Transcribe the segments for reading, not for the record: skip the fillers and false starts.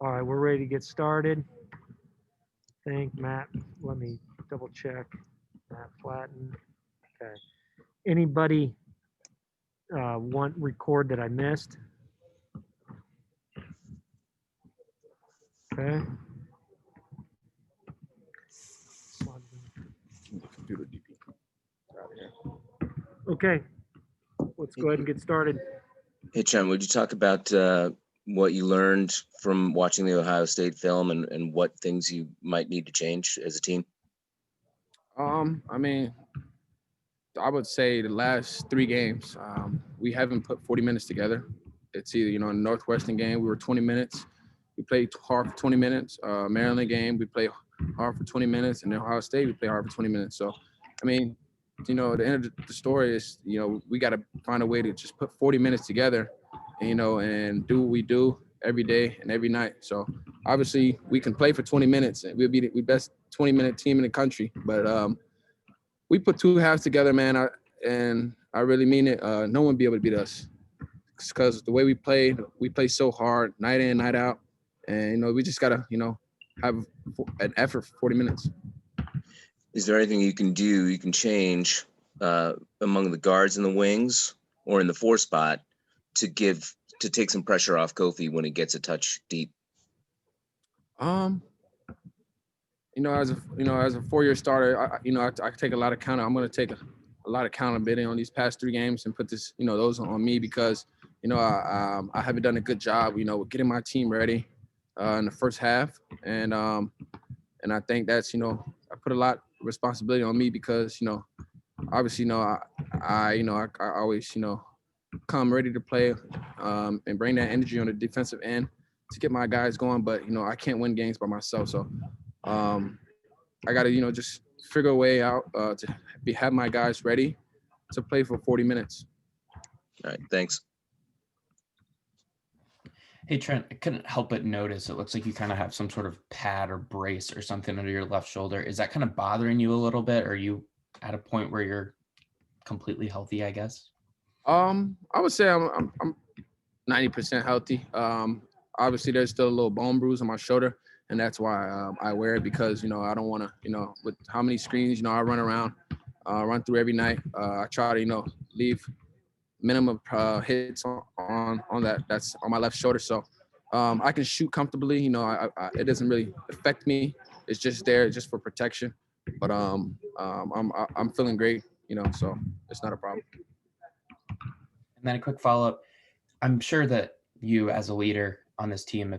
All right, we're ready to get started. Thank Matt. Let me double check. Matt Flatten. Okay. Anybody want record that I missed? Okay. Computer DP. Okay. Let's go ahead and get started. Hey, Trent, would you talk about what you learned from watching the Ohio State film and what things you might need to change as a team? I mean, I would say the last 3 games, we haven't put 40 minutes together. It's either, in the Northwestern game, we were 20 minutes. We played hard for 20 minutes. Maryland game, we played hard for 20 minutes. And then Ohio State, we played hard for 20 minutes. So, I mean, the end of the story is, we got to find a way to just put 40 minutes together, and do what we do every day and every night. So, obviously, we can play for 20 minutes. And we'll be the best 20-minute team in the country. But we put 2 halves together, man, and I really mean it. No one will be able to beat us because the way we play so hard, night in, night out. And, we just got to, have an effort for 40 minutes. Is there anything you can do, you can change among the guards and the wings or in the 4 spot to take some pressure off Kofi when he gets a touch deep? As a 4-year starter, I take a lot of I'm going to take a lot of accountability on these past 3 games and put this, those on me because, I haven't done a good job, with getting my team ready in the first half. And I think that's, I put a lot of responsibility on me because, obviously, I always, come ready to play and bring that energy on the defensive end to get my guys going. But, I can't win games by myself. So I got to, just figure a way out to have my guys ready to play for 40 minutes. All right, thanks. Hey, Trent, I couldn't help but notice it looks like you kind of have some sort of pad or brace or something under your left shoulder. Is that kind of bothering you a little bit? Or are you at a point where you're completely healthy, I guess? I would say I'm 90% healthy. Obviously, there's still a little bone bruise on my shoulder, and that's why I wear it because, I don't want to, with how many screens, I run around, run through every night. I try to, leave minimum hits on that's on my left shoulder. So I can shoot comfortably. It doesn't really affect me. It's just there just for protection. But I'm feeling great, so it's not a problem. And then a quick follow-up. I'm sure that you as a leader on this team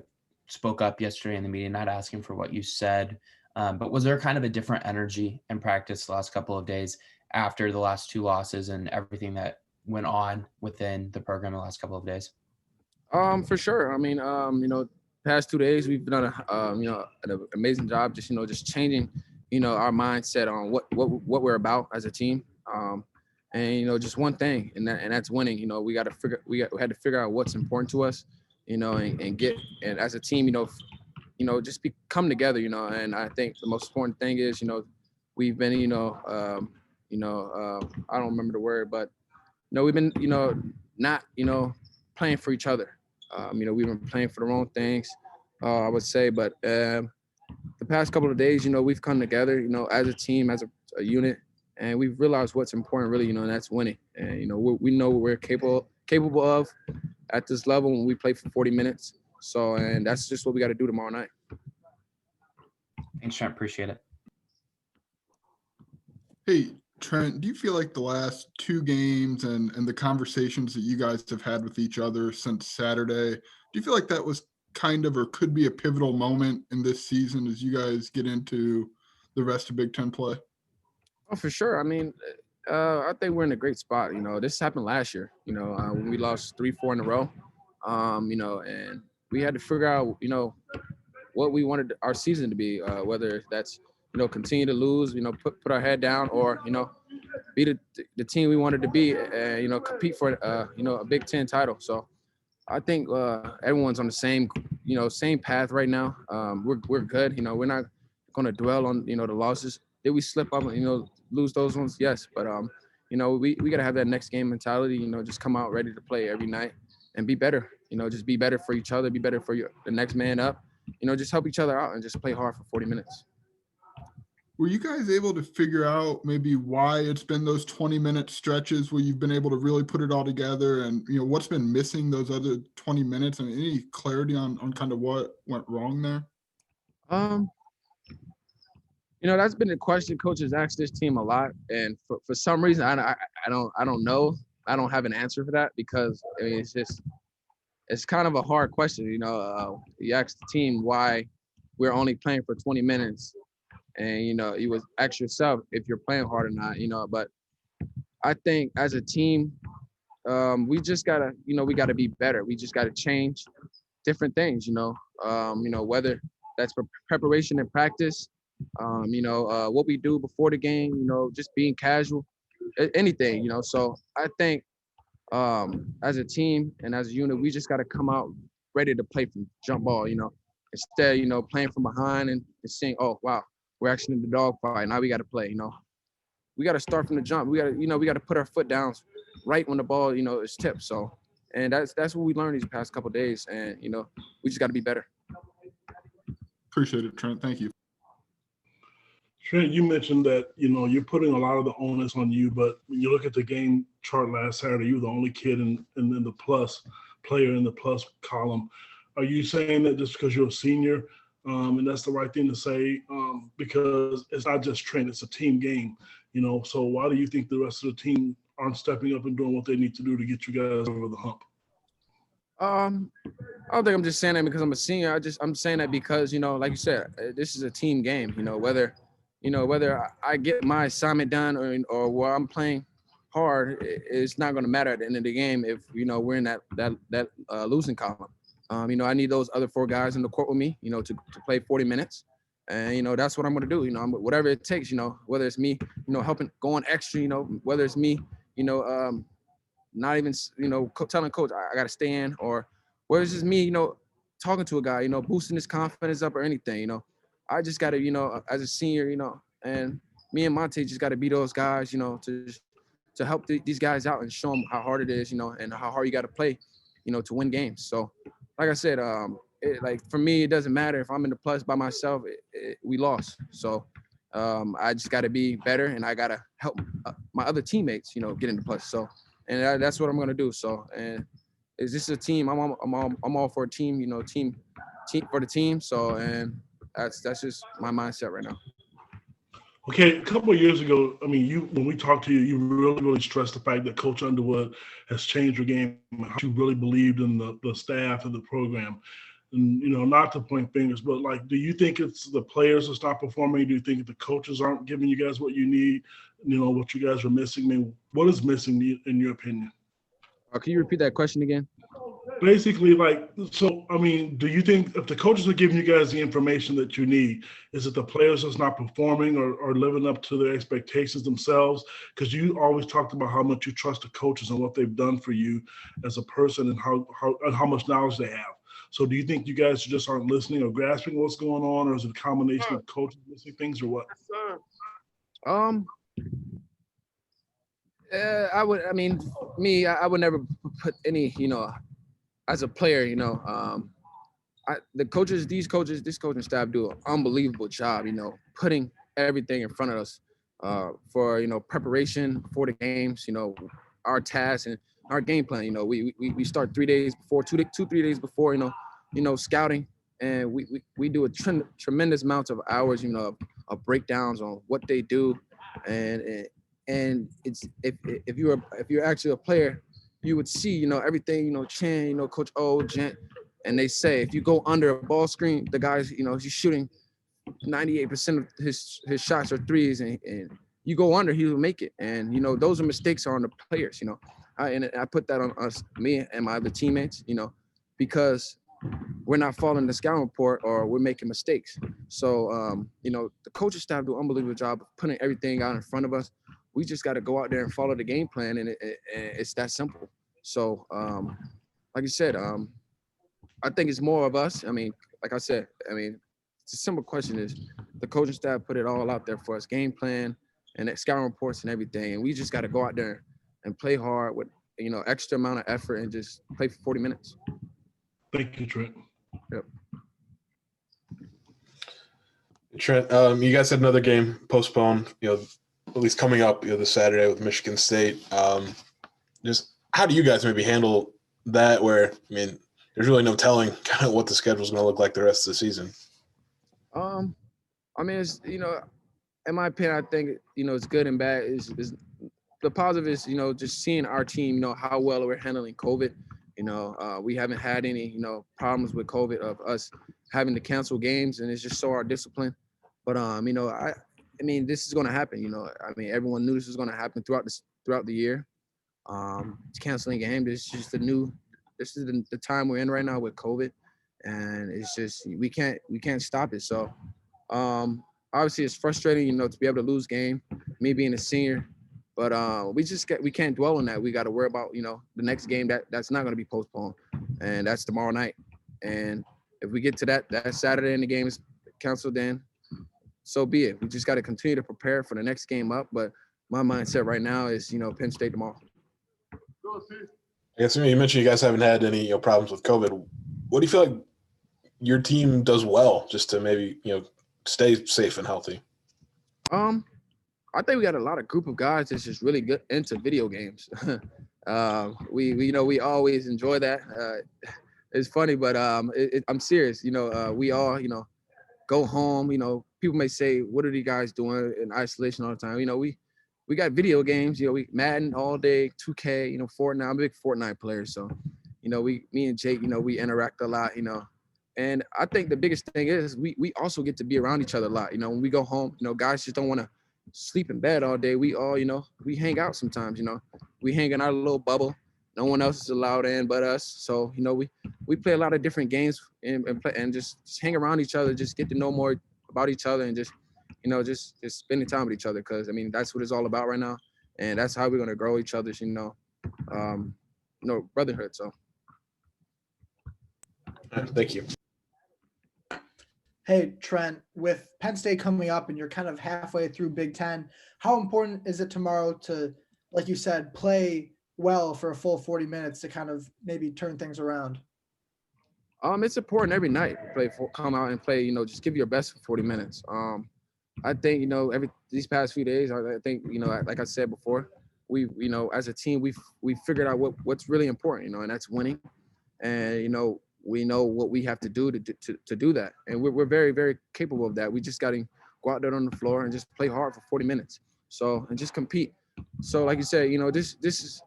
spoke up yesterday in the meeting, not asking for what you said, but was there kind of a different energy in practice the last couple of days after the last 2 losses and everything that went on within the program the last couple of days? For sure. I mean, past 2 days we've done an amazing job just changing, our mindset on what we're about as a team. And just one thing, and that's winning. We had to figure out what's important to us, and as a team, just come together, and I think the most important thing is, we've been, I don't remember the word, but we've been, not, playing for each other. We've been playing for the wrong things, I would say, but the past couple of days, we've come together, as a team, as a unit, and we've realized what's important really, and that's winning. And, we know what we're capable of at this level when we play for 40 minutes. So, and that's just what we got to do tomorrow night. Thanks, Trent. Appreciate it. Hey, Trent, do you feel like the last 2 games and the conversations that you guys have had with each other since Saturday, do you feel like that was kind of or could be a pivotal moment in this season as you guys get into the rest of Big Ten play? Oh, for sure. I mean, I think we're in a great spot. This happened last year, when we lost 3-4 in a row, and we had to figure out, what we wanted our season to be, whether that's, continue to lose, put our head down or, be the team we wanted to be and, compete for, a Big Ten title. So I think everyone's on the same path right now. We're good. We're not going to dwell on, the losses. Did we slip up and, lose those ones? Yes. But, we got to have that next game mentality, just come out ready to play every night and be better. Just be better for each other, be better for the next man up. Just help each other out and just play hard for 40 minutes. Were you guys able to figure out maybe why it's been those 20-minute stretches where you've been able to really put it all together, and what's been missing those other 20 minutes, and any clarity on kind of what went wrong there? That's been a question coaches ask this team a lot, and for some reason I don't know. I don't have an answer for that, because it's kind of a hard question. You ask the team why we're only playing for 20 minutes, and you would ask yourself if you're playing hard or not. But I think as a team, we just gotta we gotta be better. We just gotta change different things. Whether that's for preparation and practice. What we do before the game, just being casual, anything, So I think as a team and as a unit, we just got to come out ready to play from jump ball, instead, playing from behind and seeing, oh, wow, we're actually in the dog fight. Now we got to play, we got to start from the jump. We got to put our foot down right when the ball, is tipped. So, and that's what we learned these past couple of days. And, we just got to be better. Appreciate it, Trent. Thank you. Trent, you mentioned that, you're putting a lot of the onus on you, but when you look at the game chart last Saturday, you were the only kid in the plus player in the plus column. Are you saying that just because you're a senior, and that's the right thing to say, because it's not just Trent, it's a team game, so why do you think the rest of the team aren't stepping up and doing what they need to do to get you guys over the hump? I don't think I'm just saying that because I'm a senior. I'm saying that because, like you said, this is a team game, whether I get my assignment done or where I'm playing hard, it's not going to matter at the end of the game if, we're in that losing column. I need those other 4 guys in the court with me, to play 40 minutes. And, that's what I'm going to do, whatever it takes, whether it's me, helping going extra, whether it's me, not even, telling coach I got to stay in, or whether it's just me, talking to a guy, boosting his confidence up or anything, I just got to, as a senior, and me and Monte just got to be those guys, to help these guys out and show them how hard it is, and how hard you got to play, to win games. So, like I said, for me, it doesn't matter if I'm in the plus by myself. We lost. So I just got to be better, and I got to help my other teammates, get in the plus. So, and that's what I'm gonna do. So, and is this a team? I'm all for a team, team for the team. So, and that's just my mindset right now. Okay, a couple of years ago, when we talked to you, you really, really stressed the fact that Coach Underwood has changed your game, how you really believed in the staff and the program. And, not to point fingers, but do you think it's the players that's not performing? Do you think the coaches aren't giving you guys what you need, what you guys are missing? What is missing in your opinion? Can you repeat that question again? Basically, do you think if the coaches are giving you guys the information that you need, is it the players that's not performing or living up to their expectations themselves? Because you always talked about how much you trust the coaches and what they've done for you as a person and how much knowledge they have. So do you think you guys just aren't listening or grasping what's going on, or is it a combination of coaches missing things, or what? I would never put any, as a player, this coaching staff do an unbelievable job, putting everything in front of us for, preparation for the games, our tasks and our game plan. We start 3 days before, 3 days before, scouting, and we do a tremendous amount of hours, of breakdowns on what they do, and it's if you're actually a player, you would see, everything, Chan, Coach O, Gent, and they say if you go under a ball screen, the guys, he's shooting 98% of his shots are threes, and you go under, he will make it. And those are mistakes on the players. I put that on us, me and my other teammates, because we're not following the scouting report or we're making mistakes. So the coaching staff do an unbelievable job of putting everything out in front of us. We just got to go out there and follow the game plan, and it's that simple. So, like you said, I think it's more of us. Like I said, it's a simple question is the coaching staff put it all out there for us, game plan and scouting reports and everything. And we just got to go out there and play hard with extra amount of effort and just play for 40 minutes. Thank you, Trent. Yep. Trent, you guys had another game postponed, at least coming up, this Saturday with Michigan State. Just how do you guys maybe handle that where, there's really no telling kind of what the schedule is going to look like the rest of the season? It's, in my opinion, I think, it's good and bad. Is the positive is, just seeing our team, how well we're handling COVID. We haven't had any, problems with COVID of us having to cancel games, and it's just so our discipline. But, this is going to happen, everyone knew this was going to happen throughout the year. Canceling game, this is the time we're in right now with COVID, and it's just, we can't stop it. So, obviously it's frustrating, to be able to lose game, me being a senior, but we can't dwell on that. We got to worry about, the next game that's not going to be postponed, and that's tomorrow night. And if we get to that Saturday and the game is canceled, then so be it. We just got to continue to prepare for the next game up. But my mindset right now is, Penn State tomorrow. I guess you mentioned you guys haven't had any problems with COVID. What do you feel like your team does well just to maybe stay safe and healthy? I think we got a lot of group of guys that's just really good into video games. We always enjoy that. It's funny, but I'm serious. We all go home. People may say, "What are you guys doing in isolation all the time?" We got video games. We Madden all day, 2K. Fortnite. I'm a big Fortnite player, so me and Jake, we interact a lot. And I think the biggest thing is we also get to be around each other a lot. When we go home, guys just don't want to sleep in bed all day. We all, we hang out sometimes. We hang in our little bubble. No one else is allowed in but us. So we play a lot of different games and play and just hang around each other, just get to know more about each other, and just just spending time with each other, because that's what it's all about right now, and that's how we're gonna grow each other's brotherhood. So thank you. Hey, Trent, with Penn State coming up and you're kind of halfway through Big Ten, how important is it tomorrow to, like you said, play well for a full 40 minutes to kind of maybe turn things around? It's important every night. Come out and play. Just give your best for 40 minutes. I think these past few days, I think like I said before, we as a team we figured out what's really important, and that's winning, and we know what we have to do to do that, and we're very, very capable of that. We just got to go out there on the floor and just play hard for 40 minutes. So, and just compete. So, like you said, this is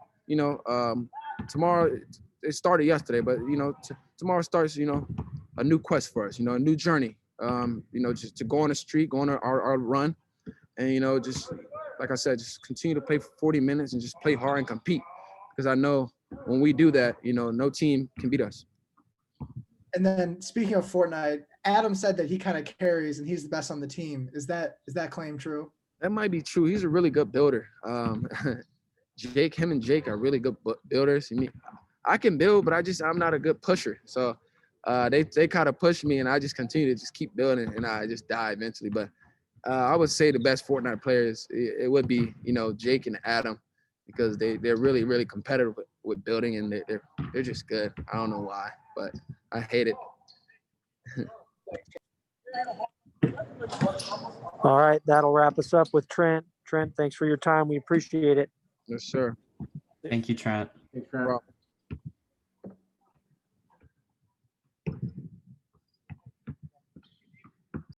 tomorrow. It started yesterday, but tomorrow starts a new quest for us. A new journey. Just to go on the street, go on our run, and just like I said, just continue to play for 40 minutes and just play hard and compete, because I know when we do that, no team can beat us. And then speaking of Fortnite, Adam said that he kind of carries and he's the best on the team. Is that claim true? That might be true. He's a really good builder. Him and Jake are really good builders. I can build, but I'm not a good pusher. So they kind of push me, and I just continue to just keep building, and I just die eventually. But I would say the best Fortnite players, it would be Jake and Adam, because they're really, really competitive with building, and they're just good. I don't know why, but I hate it. All right, that'll wrap us up with Trent. Trent, thanks for your time. We appreciate it. Yes, sir. Thank you, Trent. No problem.